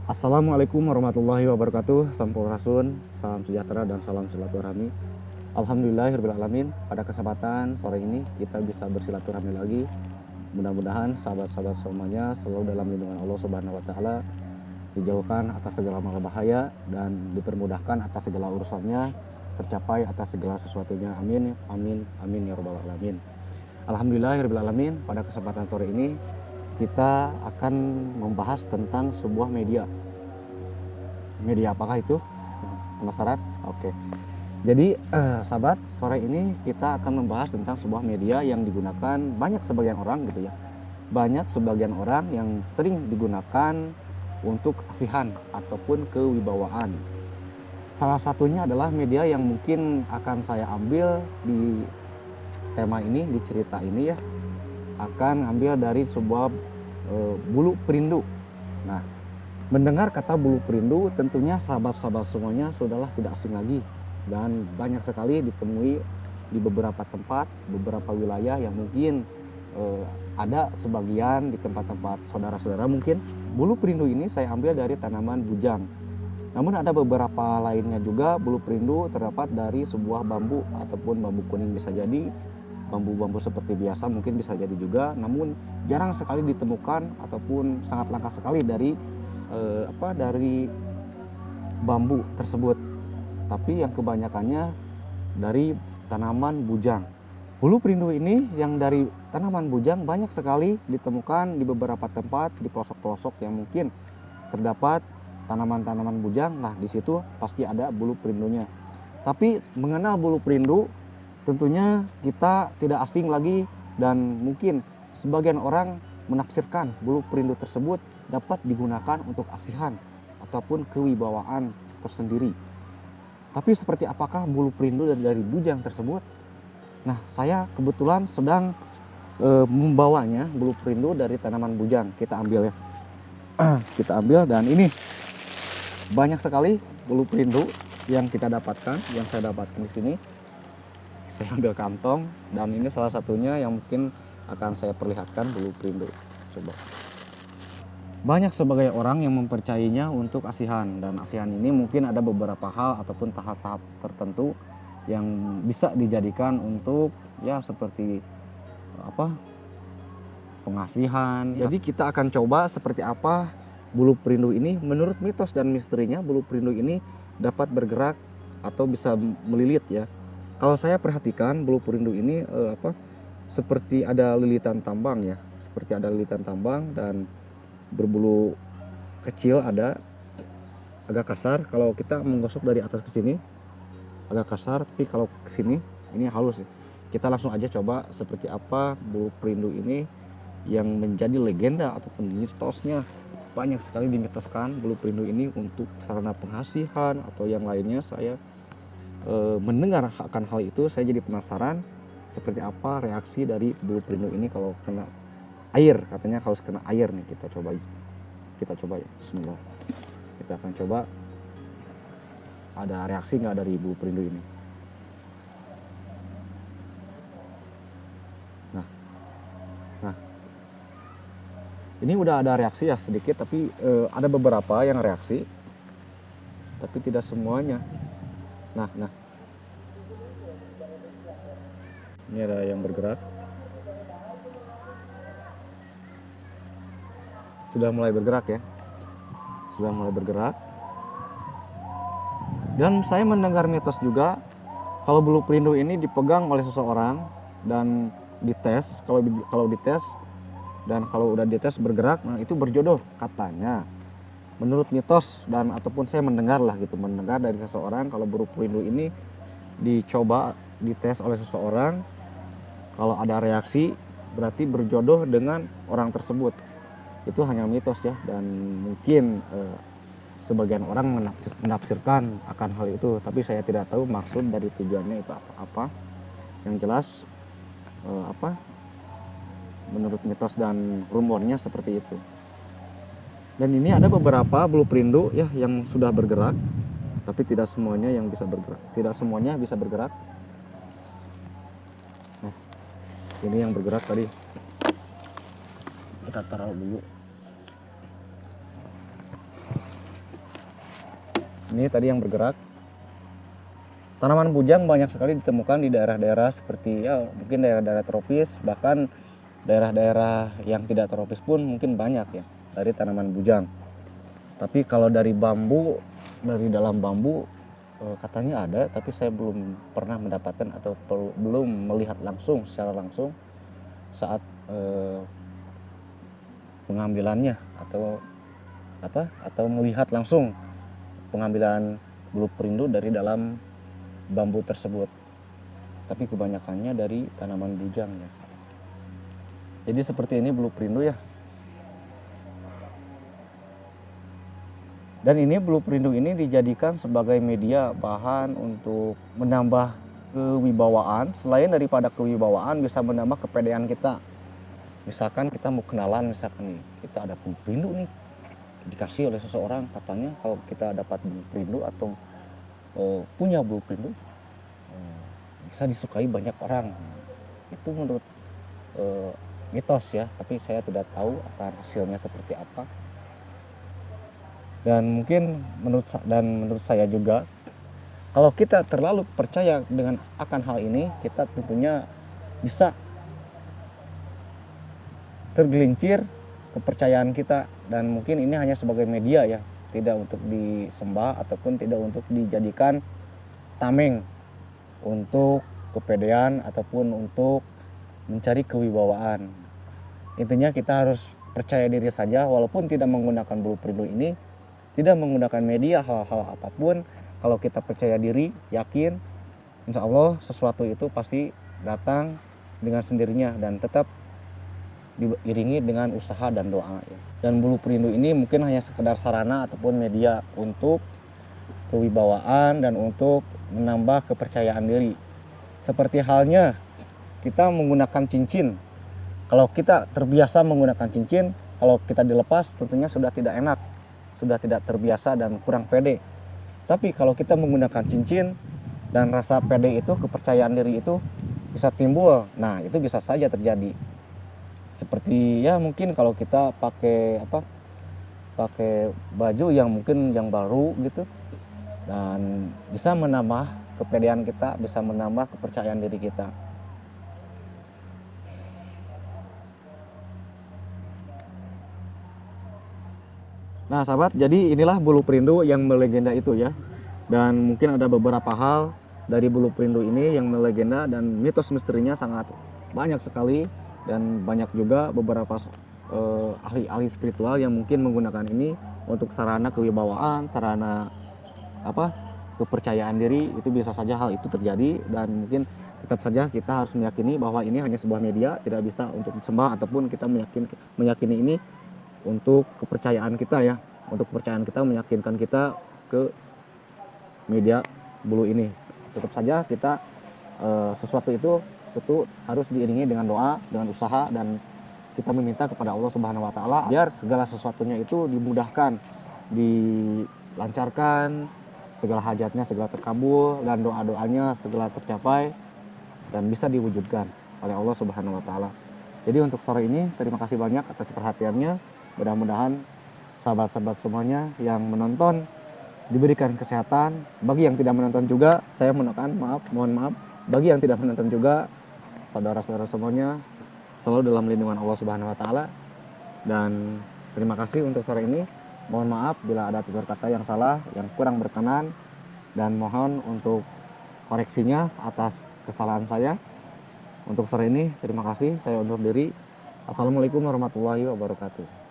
Assalamualaikum warahmatullahi wabarakatuh. Sampurasun, salam sejahtera dan salam silaturahmi. Alhamdulillahirrahmanirrahim. Pada kesempatan sore ini kita bisa bersilaturahmi lagi. Mudah-mudahan sahabat-sahabat semuanya selalu dalam lindungan Allah Subhanahu wa taala, dijauhkan atas segala mara bahaya dan dipermudahkan atas segala urusannya, tercapai atas segala sesuatunya. Amin amin amin ya rabbal alamin. Alhamdulillahirrahmanirrahim. Pada kesempatan sore ini kita akan membahas tentang sebuah media. Media apakah itu? Penasaran? Oke. Jadi sahabat, sore ini kita akan membahas tentang sebuah media yang digunakan banyak sebagian orang gitu ya. Banyak sebagian orang yang sering digunakan untuk asihan ataupun kewibawaan. Salah satunya adalah media yang mungkin akan saya ambil di tema ini, di cerita ini ya. Akan ambil dari sebuah bulu perindu. Nah, mendengar kata bulu perindu tentunya sahabat-sahabat semuanya sudahlah tidak asing lagi dan banyak sekali ditemui di beberapa tempat, beberapa wilayah yang mungkin ada sebagian di tempat-tempat saudara-saudara mungkin. Bulu perindu ini saya ambil dari tanaman bujang. Namun ada beberapa lainnya juga. Bulu perindu terdapat dari sebuah bambu ataupun bambu kuning bisa jadi, bambu-bambu seperti biasa mungkin bisa jadi juga, namun jarang sekali ditemukan ataupun sangat langka sekali dari bambu tersebut. Tapi yang kebanyakannya dari tanaman bujang. Bulu perindu ini yang dari tanaman bujang banyak sekali ditemukan di beberapa tempat di pelosok-pelosok yang mungkin terdapat tanaman-tanaman bujang. Nah, di situ pasti ada bulu perindunya. Tapi mengenal bulu perindu tentunya kita tidak asing lagi dan mungkin sebagian orang menafsirkan bulu perindu tersebut dapat digunakan untuk asihan ataupun kewibawaan tersendiri. Tapi seperti apakah bulu perindu dari bujang tersebut? Nah, saya kebetulan sedang membawanya bulu perindu dari tanaman bujang. Kita ambil ya. Kita ambil dan ini banyak sekali bulu perindu yang kita dapatkan, yang saya dapatkan di sini. Saya ambil kantong dan ini salah satunya yang mungkin akan saya perlihatkan bulu perindu. Coba. Banyak sebagai orang yang mempercayainya untuk asihan, dan asihan ini mungkin ada beberapa hal ataupun tahap-tahap tertentu yang bisa dijadikan untuk ya seperti pengasihan. Jadi kita akan coba seperti apa bulu perindu ini. Menurut mitos dan misterinya bulu perindu ini dapat bergerak atau bisa melilit ya. Kalau saya perhatikan bulu perindu ini seperti ada lilitan tambang ya, seperti ada lilitan tambang dan berbulu kecil, ada agak kasar. Kalau kita menggosok dari atas ke sini agak kasar, tapi kalau ke sini ini halus ya. Kita langsung aja coba seperti apa bulu perindu ini yang menjadi legenda ataupun mitosnya. Banyak sekali dimitoskan bulu perindu ini untuk sarana pengasihan atau yang lainnya. Saya mendengar akan hal itu, saya jadi penasaran seperti apa reaksi dari bulu perindu ini kalau kena air. Katanya harus kena air nih. Kita coba ya. Bismillah. Kita akan coba ada reaksi nggak dari bulu perindu ini. Nah ini udah ada reaksi ya sedikit, tapi ada beberapa yang reaksi tapi tidak semuanya. Nah, ini ada yang bergerak, sudah mulai bergerak ya, dan saya mendengar mitos juga kalau bulu perindu ini dipegang oleh seseorang dan dites, kalau dites dan kalau udah dites bergerak, nah itu berjodoh katanya. Menurut mitos dan ataupun saya mendengar dari seseorang, kalau bulu perindu ini dicoba dites oleh seseorang, kalau ada reaksi berarti berjodoh dengan orang tersebut. Itu hanya mitos ya, dan mungkin sebagian orang menafsirkan akan hal itu, tapi saya tidak tahu maksud dari tujuannya itu apa. Yang jelas menurut mitos dan rumornya seperti itu. Dan ini ada beberapa bulu perindu ya yang sudah bergerak, tapi tidak semuanya bisa bergerak. Nah, ini yang bergerak tadi. Kita taruh dulu. Ini tadi yang bergerak. Tanaman bujang banyak sekali ditemukan di daerah-daerah seperti ya mungkin daerah-daerah tropis, bahkan daerah-daerah yang tidak tropis pun mungkin banyak ya dari tanaman bujang. Tapi kalau dari bambu, dari dalam bambu katanya ada, tapi saya belum pernah mendapatkan atau belum melihat langsung secara langsung saat pengambilannya atau melihat langsung pengambilan bulu perindu dari dalam bambu tersebut. Tapi kebanyakannya dari tanaman bujang ya. Jadi seperti ini bulu perindu ya. Dan ini bulu perindu ini dijadikan sebagai media bahan untuk menambah kewibawaan. Selain daripada kewibawaan, bisa menambah kepedean kita. Misalkan kita mau kenalan, misalkan nih kita ada bulu perindu nih, dikasih oleh seseorang, katanya kalau kita dapat bulu perindu atau punya bulu perindu bisa disukai banyak orang. Itu menurut mitos ya, tapi saya tidak tahu akan hasilnya seperti apa. Dan mungkin menurut saya juga, kalau kita terlalu percaya dengan akan hal ini, kita tentunya bisa tergelincir kepercayaan kita, dan mungkin ini hanya sebagai media ya, tidak untuk disembah ataupun tidak untuk dijadikan tameng untuk kepedean ataupun untuk mencari kewibawaan. Intinya kita harus percaya diri saja, walaupun tidak menggunakan bulu perindu ini, tidak menggunakan media hal-hal apapun. Kalau kita percaya diri, yakin, insya Allah sesuatu itu pasti datang dengan sendirinya dan tetap diiringi dengan usaha dan doa ya. Dan bulu perindu ini mungkin hanya sekedar sarana ataupun media untuk kewibawaan dan untuk menambah kepercayaan diri. Seperti halnya kita menggunakan cincin. Kalau kita terbiasa menggunakan cincin, kalau kita dilepas tentunya sudah tidak enak, sudah tidak terbiasa dan kurang pede. Tapi kalau kita menggunakan cincin dan rasa pede itu, kepercayaan diri itu bisa timbul. Nah, itu bisa saja terjadi. Seperti ya mungkin kalau kita pakai baju yang mungkin yang baru gitu, dan bisa menambah kepedean kita, bisa menambah kepercayaan diri kita. Nah sahabat, jadi inilah bulu perindu yang melegenda itu ya. Dan mungkin ada beberapa hal dari bulu perindu ini yang melegenda, dan mitos misterinya sangat banyak sekali. Dan banyak juga beberapa ahli-ahli spiritual yang mungkin menggunakan ini untuk sarana kewibawaan, sarana kepercayaan diri. Itu bisa saja hal itu terjadi, dan mungkin tetap saja kita harus meyakini bahwa ini hanya sebuah media, tidak bisa untuk disembah ataupun kita meyakini ini untuk kepercayaan kita ya, untuk kepercayaan kita, meyakinkan kita ke media bulu ini. Tetap saja kita sesuatu itu tentu harus diiringi dengan doa, dengan usaha, dan kita meminta kepada Allah Subhanahu wa taala biar segala sesuatunya itu dimudahkan, dilancarkan, segala hajatnya segala terkabul, dan doa-doanya segala tercapai dan bisa diwujudkan oleh Allah Subhanahu wa taala. Jadi untuk sore ini terima kasih banyak atas perhatiannya. Mudah-mudahan sahabat-sahabat semuanya yang menonton diberikan kesehatan. Bagi yang tidak menonton juga, saya mohon maaf. Bagi yang tidak menonton juga, saudara-saudara semuanya selalu dalam lindungan Allah Subhanahu wa taala. Dan terima kasih untuk sore ini. Mohon maaf bila ada tutur kata yang salah, yang kurang berkenan, dan mohon untuk koreksinya atas kesalahan saya. Untuk sore ini terima kasih, saya undur diri. Assalamualaikum warahmatullahi wabarakatuh.